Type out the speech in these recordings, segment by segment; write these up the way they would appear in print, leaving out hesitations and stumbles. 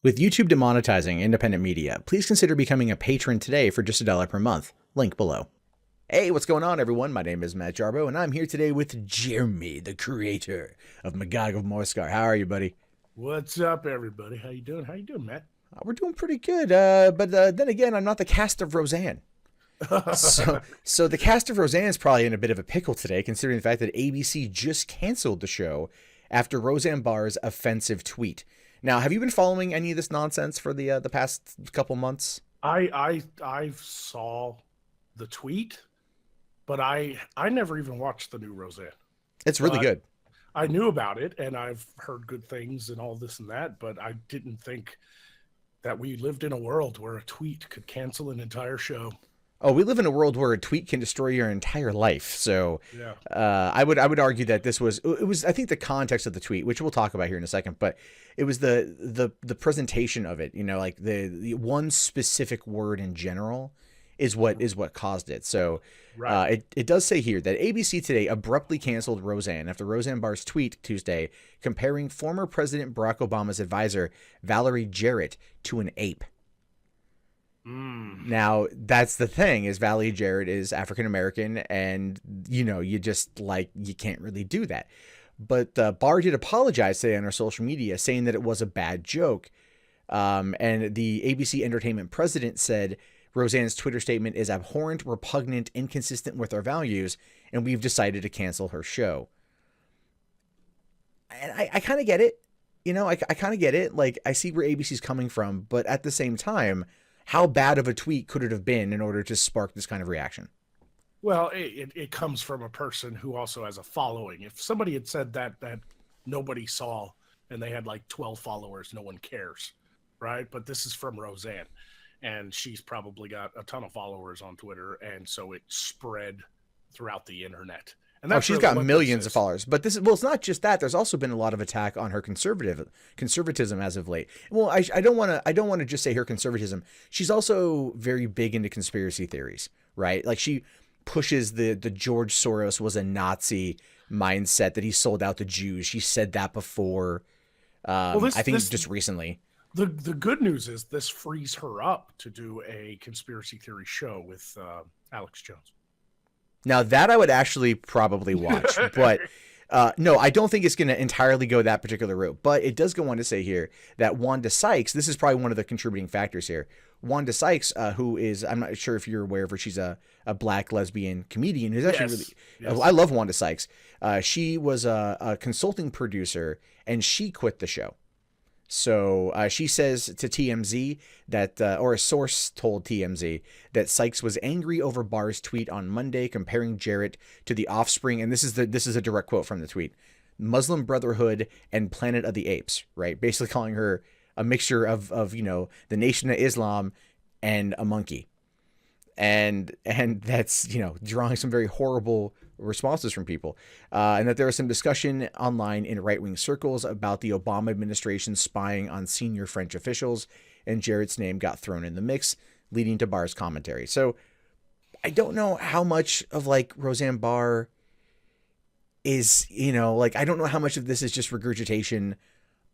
With YouTube demonetizing independent media, please consider becoming a patron today for just $1 per month. Link below. Hey, what's going on, everyone? My name is Matt Jarbo, and I'm here today with Jeremy, the creator of Magog of Morskar. How are you, buddy? What's up, everybody? How you doing? How you doing, Matt? We're doing pretty good, but then again, I'm not the cast of Roseanne. So the cast of Roseanne is probably in a bit of a pickle today, considering the fact that ABC just canceled the show after Roseanne Barr's offensive tweet. Now, have you been following any of this nonsense for the past couple months? I saw the tweet, but I never even watched the new Roseanne. It's really good. I knew about it, and I've heard good things and all this and that, but I didn't think that we lived in a world where a tweet could cancel an entire show. Oh, we live in a world where a tweet can destroy your entire life. So, Yeah. I would argue that this was I think the context of the tweet, which we'll talk about here in a second, but it was the presentation of it. You know, like the one specific word in general is what caused it. So, Right. it does say here that ABC today abruptly canceled Roseanne after Roseanne Barr's tweet Tuesday comparing former President Barack Obama's advisor Valerie Jarrett to an ape. Now, that's the thing, is Valerie Jarrett is African-American, and, you know, you can't really do that. But Barr did apologize today on her social media, saying that it was a bad joke. And the ABC Entertainment president said Roseanne's Twitter statement is abhorrent, repugnant, inconsistent with our values, and we've decided to cancel her show. And I kind of get it. You know, I kind of get it. Like, I see where ABC's coming from, but at the same time, how bad of a tweet could it have been in order to spark this kind of reaction? Well, it comes from a person who also has a following. If somebody had said that nobody saw and they had like 12 followers, no one cares, right? But this is from Roseanne, and she's probably got a ton of followers on Twitter, and so it spread throughout the internet. And Oh, that's she's really got what millions this of is. followers. But it's not just that. There's also been a lot of attack on her conservatism as of late. Well, I don't want to just say her conservatism. She's also very big into conspiracy theories, right? Like, she pushes the George Soros was a Nazi mindset, that he sold out the Jews. She said that before. Well, I think just recently. the good news is this frees her up to do a conspiracy theory show with Alex Jones. Now, that I would actually probably watch, but no, I don't think it's going to entirely go that particular route. But it does go on to say here that Wanda Sykes, this is probably one of the contributing factors here. Wanda Sykes, who is, I'm not sure if you're aware of her, she's a black lesbian comedian who's actually Yes. really, Yes. I love Wanda Sykes. She was a consulting producer, and she quit the show. So she says to TMZ that, or a source told TMZ that Sykes was angry over Barr's tweet on Monday comparing Jarrett to the offspring, and this is a direct quote from the tweet: Muslim Brotherhood and Planet of the Apes, right? Basically calling her a mixture of you know, the Nation of Islam and a monkey. And that's, you know, drawing some very horrible responses from people, and that there was some discussion online in right-wing circles about the Obama administration spying on senior French officials, and Jarrett's name got thrown in the mix, leading to Barr's commentary. So I don't know how much of, like, Roseanne Barr is, you know, like, I don't know how much of this is just regurgitation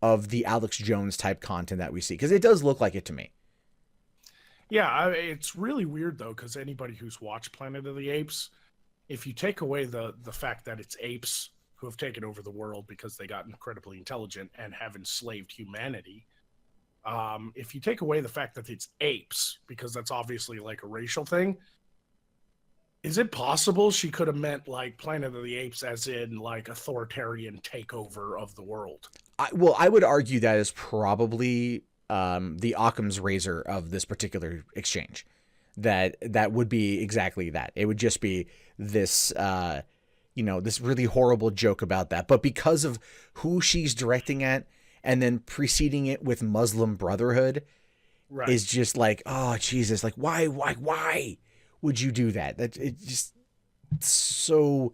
of the Alex Jones type content that we see, because it does look like it to me. Yeah, it's really weird though, because anybody who's watched Planet of the Apes, if you take away the fact that it's apes who have taken over the world because they got incredibly intelligent and have enslaved humanity, if you take away the fact that it's apes, because that's obviously like a racial thing, is it possible she could have meant like Planet of the Apes as in like authoritarian takeover of the world? I would argue that is probably the Occam's razor of this particular exchange. That would be exactly that. It would just be this, you know, this really horrible joke about that. But because of who she's directing at, and then preceding it with Muslim Brotherhood, Right. is just like, oh Jesus, like why would you do that? That it just so.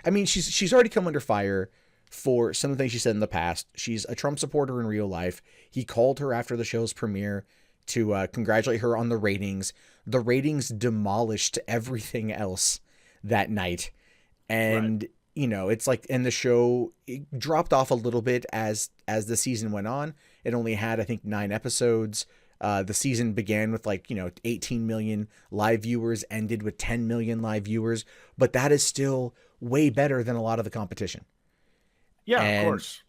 I mean, she's already come under fire for some of the things she said in the past. She's a Trump supporter in real life. He called her after the show's premiere to congratulate her on the ratings. The ratings demolished everything else that night. And, Right. you know, it's like, and the show, it dropped off a little bit as the season went on. It only had, I think, 9 episodes. The season began with 18 million live viewers, ended with 10 million live viewers, but that is still way better than a lot of the competition. Yeah, And of course.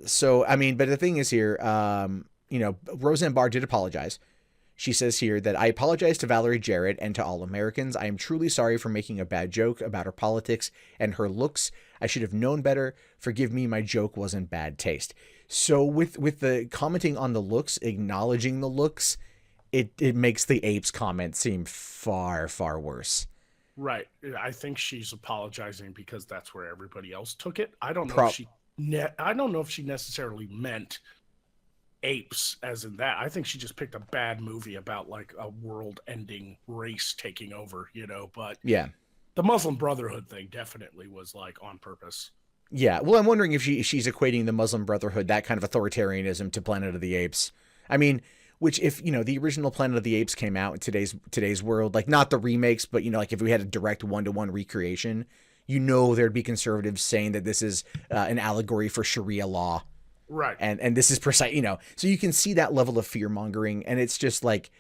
so, I mean, but the thing is here, Roseanne Barr did apologize. She says here that I apologize to Valerie Jarrett and to all Americans. I am truly sorry for making a bad joke about her politics and her looks. I should have known better. Forgive me, my joke wasn't bad taste. So with the commenting on the looks, acknowledging the looks, it makes the apes comment seem far, far worse. Right. I think she's apologizing because that's where everybody else took it. I don't know if she necessarily meant apes as in that. I think she just picked a bad movie about like a world-ending race taking over, but Yeah. the Muslim Brotherhood thing definitely was like on purpose. Yeah. Well, I'm wondering if she's equating the Muslim Brotherhood, that kind of authoritarianism, to Planet of the Apes. I mean, which if, the original Planet of the Apes came out in today's world, like not the remakes, but like if we had a direct one-to-one recreation, there'd be conservatives saying that this is an allegory for Sharia law. Right. And this is precise, so you can see that level of fear mongering. And it's just like,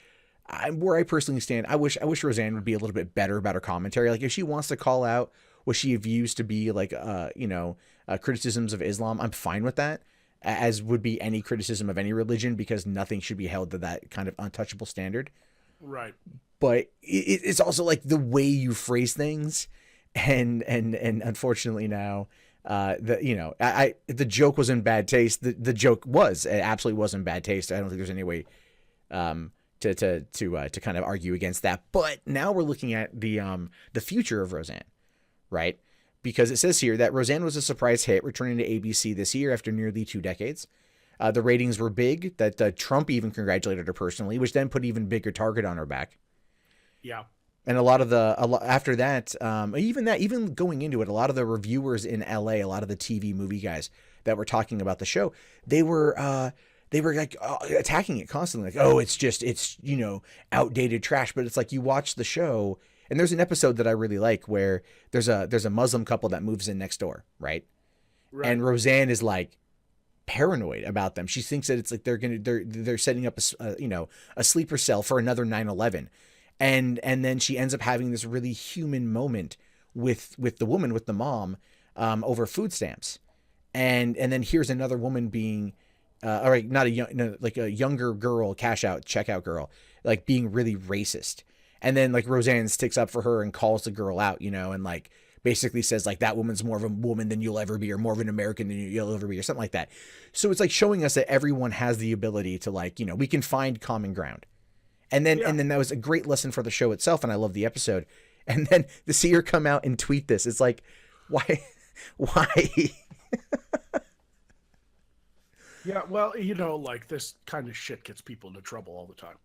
where I personally stand, I wish Roseanne would be a little bit better about her commentary. Like if she wants to call out what she views to be like, criticisms of Islam, I'm fine with that, as would be any criticism of any religion, because nothing should be held to that kind of untouchable standard. Right. But it's also like the way you phrase things. And unfortunately now, the joke was in bad taste. The joke it absolutely was in bad taste. I don't think there's any way to kind of argue against that. But now we're looking at the future of Roseanne, right? Because it says here that Roseanne was a surprise hit, returning to ABC this year after nearly 2 decades. The ratings were big. That Trump even congratulated her personally, which then put even bigger target on her back. Yeah. And after that, even going into it, a lot of the reviewers in LA, a lot of the TV movie guys that were talking about the show, they were like attacking it constantly. Like, oh, it's outdated trash. But it's like, you watch the show, and there's an episode that I really like where there's a Muslim couple that moves in next door. Right. And Roseanne is like paranoid about them. She thinks that it's like they're setting up a sleeper cell for another 9/11. And then she ends up having this really human moment with the woman, with the mom, over food stamps. And then here's another woman being, not a younger girl, checkout girl, like being really racist. And then like Roseanne sticks up for her and calls the girl out, and like basically says like, that woman's more of a woman than you'll ever be, or more of an American than you'll ever be, or something like that. So it's like showing us that everyone has the ability to we can find common ground. And then that was a great lesson for the show itself, and I love the episode. And then to see her come out and tweet this, it's like, why? Yeah, well, like this kind of shit gets people into trouble all the time.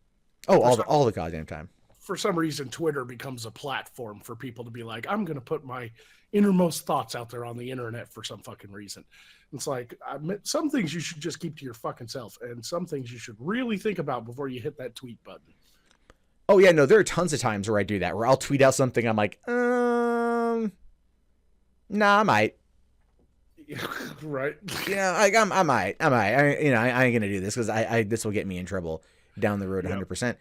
Oh, all the goddamn time. For some reason, Twitter becomes a platform for people to be like, I'm going to put my innermost thoughts out there on the internet for some fucking reason. It's like, some things you should just keep to your fucking self, and some things you should really think about before you hit that tweet button. Oh yeah, no, there are tons of times where I do that, where I'll tweet out something, I'm like, nah, I might. Right. Yeah, I might. I ain't gonna do this because this will get me in trouble down the road 100%.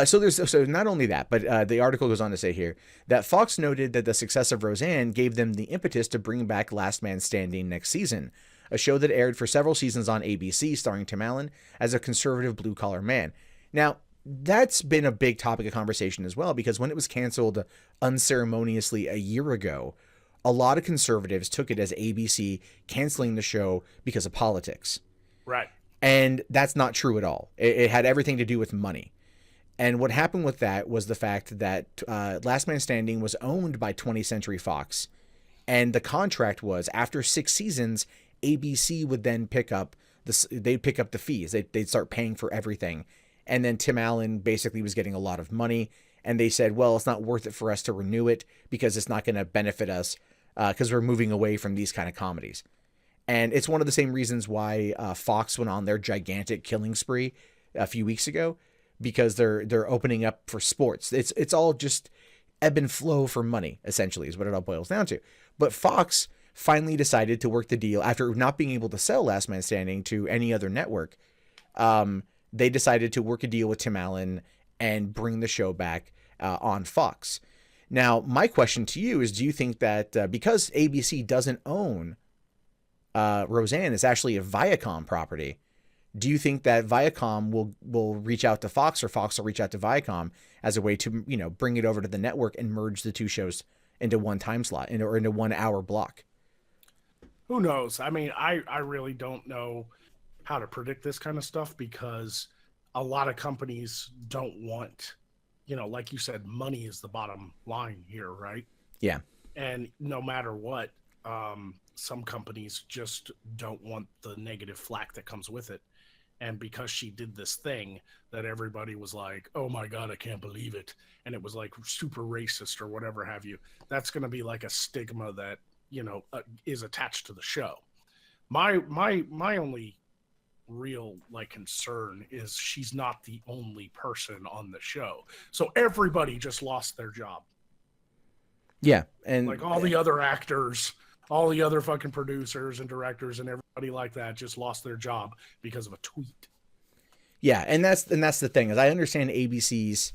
So not only that, but the article goes on to say here that Fox noted that the success of Roseanne gave them the impetus to bring back Last Man Standing next season, a show that aired for several seasons on ABC, starring Tim Allen as a conservative blue-collar man. Now, that's been a big topic of conversation as well, because when it was canceled unceremoniously a year ago, a lot of conservatives took it as ABC canceling the show because of politics. Right. And that's not true at all. It had everything to do with money. And what happened with that was the fact that Last Man Standing was owned by 20th Century Fox. And the contract was, after 6 seasons, ABC would then pick up the fees. They'd start paying for everything. And then Tim Allen basically was getting a lot of money. And they said, well, it's not worth it for us to renew it because it's not going to benefit us because we're moving away from these kind of comedies. And it's one of the same reasons why Fox went on their gigantic killing spree a few weeks ago, because they're opening up for sports. It's all just ebb and flow for money, essentially, is what it all boils down to. But Fox finally decided to work the deal after not being able to sell Last Man Standing to any other network. They decided to work a deal with Tim Allen and bring the show back on Fox. Now, my question to you is, do you think that because ABC doesn't own Roseanne, it's actually a Viacom property, do you think that Viacom will reach out to Fox, or Fox will reach out to Viacom as a way to, bring it over to the network and merge the two shows into one time slot, or into 1 hour block? Who knows? I mean, I really don't know how to predict this kind of stuff, because a lot of companies don't want, like you said, money is the bottom line here, right? Yeah. And no matter what, some companies just don't want the negative flack that comes with it. And because she did this thing that everybody was like, oh my God, I can't believe it, and it was like super racist or whatever have you, that's going to be like a stigma that, is attached to the show. My only real concern is she's not the only person on the show. So everybody just lost their job. Yeah. And like all the other actors, all the other fucking producers and directors and everybody like that just lost their job because of a tweet. Yeah, and that's the thing, is I understand ABC's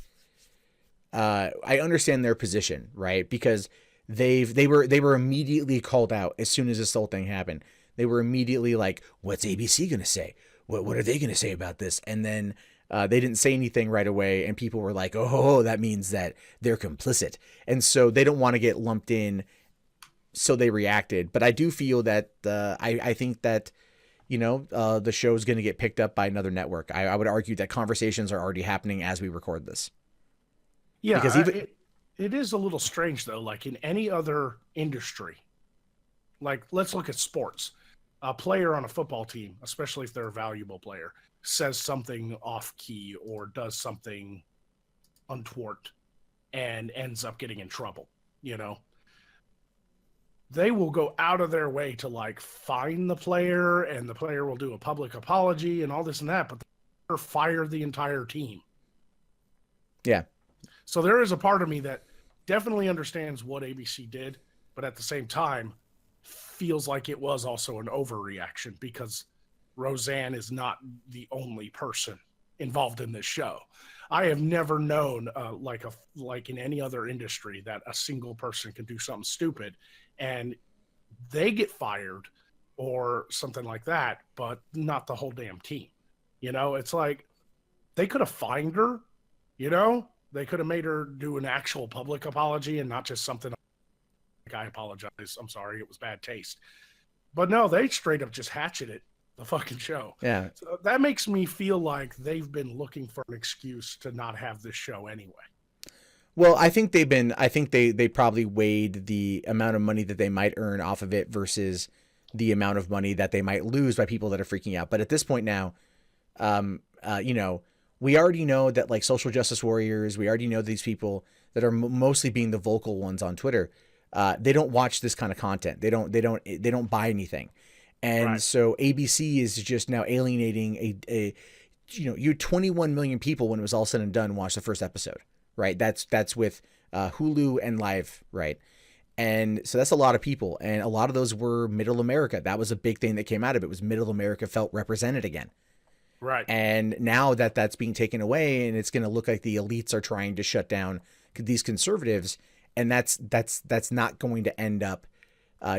I understand their position, right? Because they were immediately called out as soon as this whole thing happened. They were immediately like, what's ABC going to say? What are they going to say about this? And then they didn't say anything right away, and people were like, oh, that means that they're complicit. And so they don't want to get lumped in, so they reacted. But I do feel that I think that, the show is going to get picked up by another network. I would argue that conversations are already happening as we record this. Yeah, because it is a little strange, though. Like in any other industry, like let's look at sports. A player on a football team, especially if they're a valuable player, says something off key or does something untoward and ends up getting in trouble, they will go out of their way to fine the player, and the player will do a public apology and all this and that, but they'll fire the entire team. Yeah. So there is a part of me that definitely understands what ABC did, but at the same time feels like it was also an overreaction, because Roseanne is not the only person involved in this show. I have never known like in any other industry that a single person can do something stupid and they get fired or something like that, but not the whole damn team. It's like they could have fined her, they could have made her do an actual public apology and not just something like, I apologize, I'm sorry, it was bad taste. But no, they straight up just hatcheted the fucking show. Yeah. So that makes me feel like they've been looking for an excuse to not have this show anyway. Well, I think they probably weighed the amount of money that they might earn off of it versus the amount of money that they might lose by people that are freaking out. But at this point now, we already know that like social justice warriors, we already know these people that are mostly being the vocal ones on Twitter. They don't watch this kind of content. They don't buy anything. And right. So ABC is just now alienating you 21 million people when it was all said and done watched the first episode, right? That's with Hulu and Live, right? And so that's a lot of people, and a lot of those were Middle America. That was a big thing that came out of it, was Middle America felt represented again. Right. And now that that's being taken away, and it's going to look like the elites are trying to shut down these conservatives, and that's not going to end up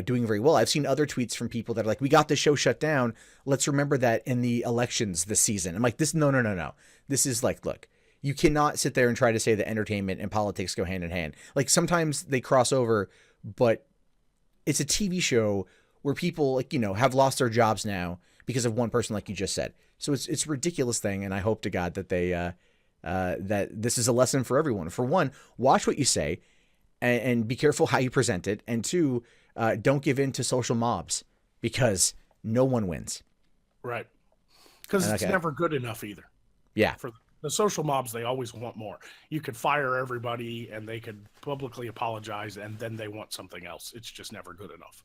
doing very well. I've seen other tweets from people that are like, we got the show shut down. Let's remember that in the elections this season. I'm like, no. This is like, look, you cannot sit there and try to say that entertainment and politics go hand in hand. Like sometimes they cross over, but it's a TV show where people have lost their jobs now because of one person, like you just said. So it's a ridiculous thing. And I hope to God that they, that this is a lesson for everyone. For one, watch what you say and be careful how you present it. And two, don't give in to social mobs, because no one wins. Right. Because it's never good enough either. Yeah. For the social mobs, they always want more. You could fire everybody and they could publicly apologize, and then they want something else. It's just never good enough.